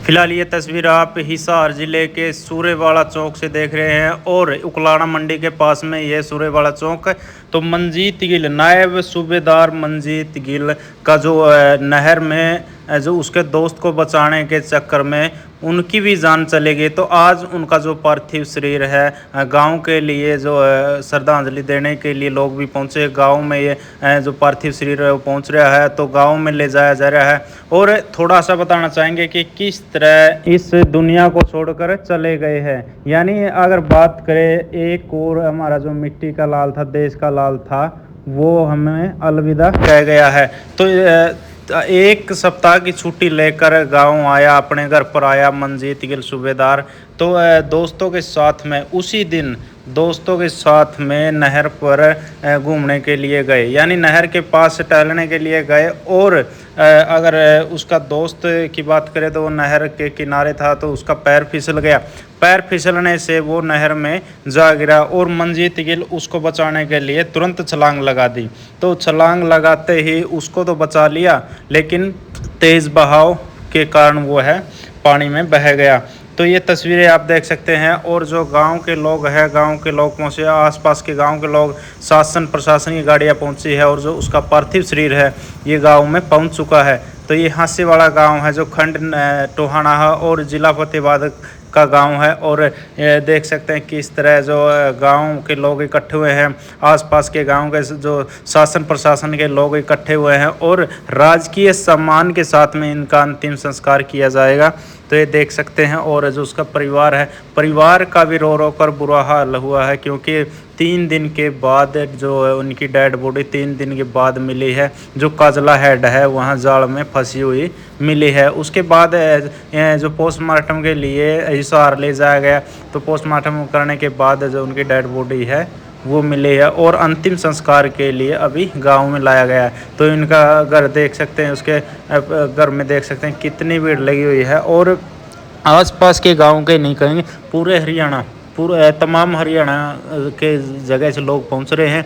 फिलहाल ये तस्वीर आप हिसार ज़िले के सूरेवाड़ा चौक से देख रहे हैं और उकलाना मंडी के पास में ये सूरेवाड़ा चौक। तो मंजीत गिल, नायब सूबेदार मंजीत गिल का जो नहर में जो उसके दोस्त को बचाने के चक्कर में उनकी भी जान चली गई। तो आज उनका जो पार्थिव शरीर है गांव के लिए जो श्रद्धांजलि देने के लिए लोग भी पहुंचे। गांव में ये जो पार्थिव शरीर है वो पहुंच रहा है, तो गांव में ले जाया जा रहा है। और थोड़ा सा बताना चाहेंगे कि किस तरह इस दुनिया को छोड़कर चले गए हैं। यानी अगर बात करें, एक और हमारा जो मिट्टी का लाल था, देश का लाल था, वो हमें अलविदा कह गया है। तो एक सप्ताह की छुट्टी लेकर गांव आया, अपने घर पर आया मंजीत गिल सूबेदार। तो दोस्तों के साथ में उसी दिन दोस्तों के साथ में नहर पर घूमने के लिए गए, यानी नहर के पास टहलने के लिए गए। और अगर उसका दोस्त की बात करें तो वो नहर के किनारे था, तो उसका पैर फिसल गया। पैर फिसलने से वो नहर में जा गिरा और मंजीत गिल उसको बचाने के लिए तुरंत छलांग लगा दी। तो छलांग लगाते ही उसको तो बचा लिया, लेकिन तेज़ बहाव के कारण वो है पानी में बह गया। तो ये तस्वीरें आप देख सकते हैं। और जो गांव के लोग हैं, गांव के लोग पहुँचे, आसपास के गांव के लोग, शासन प्रशासन की गाड़ियाँ पहुँची है और जो उसका पार्थिव शरीर है ये गांव में पहुँच चुका है। तो ये हांसीवाड़ा गांव है जो खंड टोहाना है और जिला फतेहाबाद का गांव है। और देख सकते हैं किस तरह जो गांव के लोग इकट्ठे हुए हैं, आसपास के गांव के जो शासन प्रशासन के लोग इकट्ठे हुए हैं और राजकीय सम्मान के साथ में इनका अंतिम संस्कार किया जाएगा। तो ये देख सकते हैं। और जो उसका परिवार है, परिवार का भी रो रो कर बुरा हाल हुआ है, क्योंकि 3 दिन के बाद जो उनकी डेड बॉडी 3 दिन के बाद मिली है। जो काजला हेड है वहाँ जाल में फंसी हुई मिली है। उसके बाद जो पोस्टमार्टम के लिए हिसार ले जाया गया, तो पोस्टमार्टम करने के बाद जो उनकी डेड बॉडी है वो मिली है और अंतिम संस्कार के लिए अभी गांव में लाया गया है। तो इनका घर देख सकते हैं, उसके घर में देख सकते हैं कितनी भीड़ लगी हुई है। और आसपास के गांव के नहीं कहेंगे, पूरे हरियाणा, पूरे तमाम हरियाणा के जगह से लोग पहुंच रहे हैं।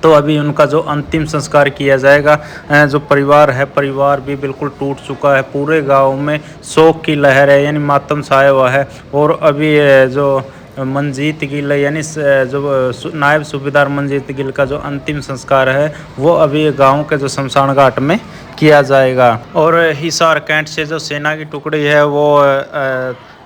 तो अभी उनका जो अंतिम संस्कार किया जाएगा। जो परिवार है, परिवार भी बिल्कुल टूट चुका है। पूरे गांव में शोक की लहर है, यानी मातम छाया हुआ है। और अभी जो मंजीत गिल यानी जो नायब सूबेदार मंजीत गिल का जो अंतिम संस्कार है वो अभी गांव के जो शमशान घाट में किया जाएगा। और हिसार कैंट से जो सेना की टुकड़ी है वो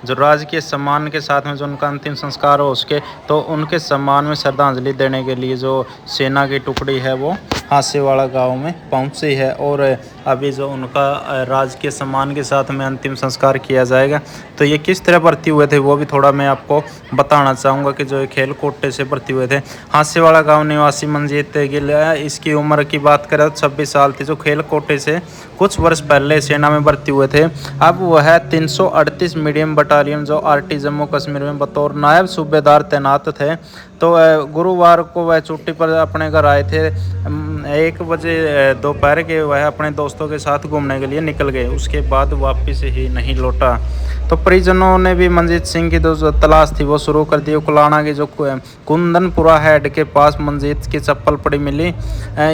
जो राजकीय सम्मान के साथ में जो उनका अंतिम संस्कार हो उसके, तो उनके सम्मान में श्रद्धांजलि देने के लिए जो सेना की टुकड़ी है वो हांसीवाड़ा गांव में पहुंची है। और अभी जो उनका राजकीय सम्मान के साथ में अंतिम संस्कार किया जाएगा। तो ये किस तरह भर्ती हुए थे वो भी थोड़ा मैं आपको बताना चाहूँगा कि जो खेल कोटे से भर्ती हुए थे। हांसीवाड़ा गांव निवासी मंजीत गिल, इसकी उम्र की बात करें तो 26 साल थी, जो खेल कोटे से कुछ वर्ष पहले सेना में भर्ती हुए थे। अब वह 338 मीडियम बटालियन जो आरटी जम्मू कश्मीर में बतौर नायब सूबेदार तैनात थे। तो गुरुवार को वह छुट्टी पर अपने घर आए थे। 1 बजे दोपहर के वह अपने दोस्तों के साथ घूमने के लिए निकल गए, उसके बाद वापस ही नहीं लौटा। तो परिजनों ने भी मंजीत सिंह की जो तलाश थी वो शुरू कर दी। उकलाना की जो कुंदनपुरा हेड के पास मंजीत की चप्पल पड़ी मिली।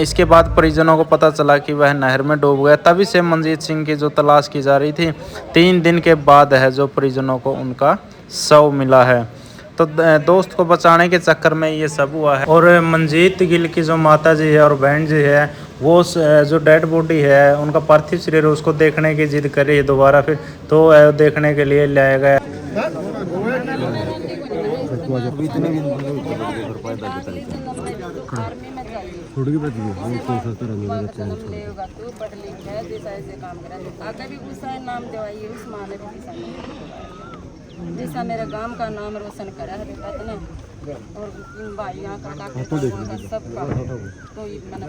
इसके बाद परिजनों को पता चला कि वह नहर में डूब गया। तभी से मंजीत सिंह की जो तलाश की जा रही थी। 3 दिन के बाद है जो परिजनों को उनका शव मिला है। तो दोस्त को बचाने के चक्कर में ये सब हुआ है। और मंजीत गिल की जो माता जी है और बहन जी है, वो जो डेड बॉडी है, उनका पार्थिव शरीर उसको देखने की जिद कर रही है दोबारा फिर। तो देखने के लिए लाया गया। जैसा मेरे गांव का नाम रोशन करा है बेटा ना, और भाइयों का सब का तो ये मैंने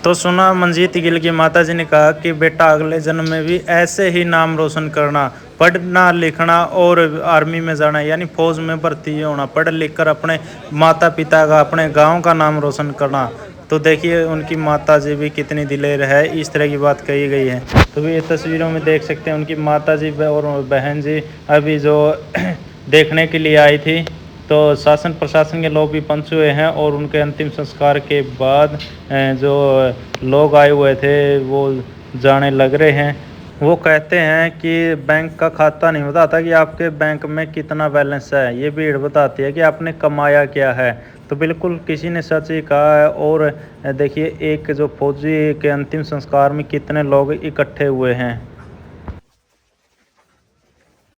तो सुना मंजीत गिल की माता जी ने कहा कि बेटा अगले जन्म में भी ऐसे ही नाम रोशन करना, पढ़ना लिखना और आर्मी में जाना यानी फौज में भर्ती होना, पढ़ लिख कर अपने माता पिता का अपने गांव का नाम रोशन करना। तो देखिए उनकी माता जी भी कितनी दिलेर है, इस तरह की बात कही गई है। तो ये तस्वीरों में देख सकते हैं उनकी माता जी और बहन जी अभी जो देखने के लिए आई थी। तो शासन प्रशासन के लोग भी पहुंचे हुए हैं और उनके अंतिम संस्कार के बाद जो लोग आए हुए थे वो जाने लग रहे हैं। वो कहते हैं कि बैंक का खाता नहीं बताता कि आपके बैंक में कितना बैलेंस है, ये भीड़ बताती है कि आपने कमाया क्या है। तो बिल्कुल किसी ने सच ही कहा है। और देखिए एक जो फौजी के अंतिम संस्कार में कितने लोग इकट्ठे हुए हैं।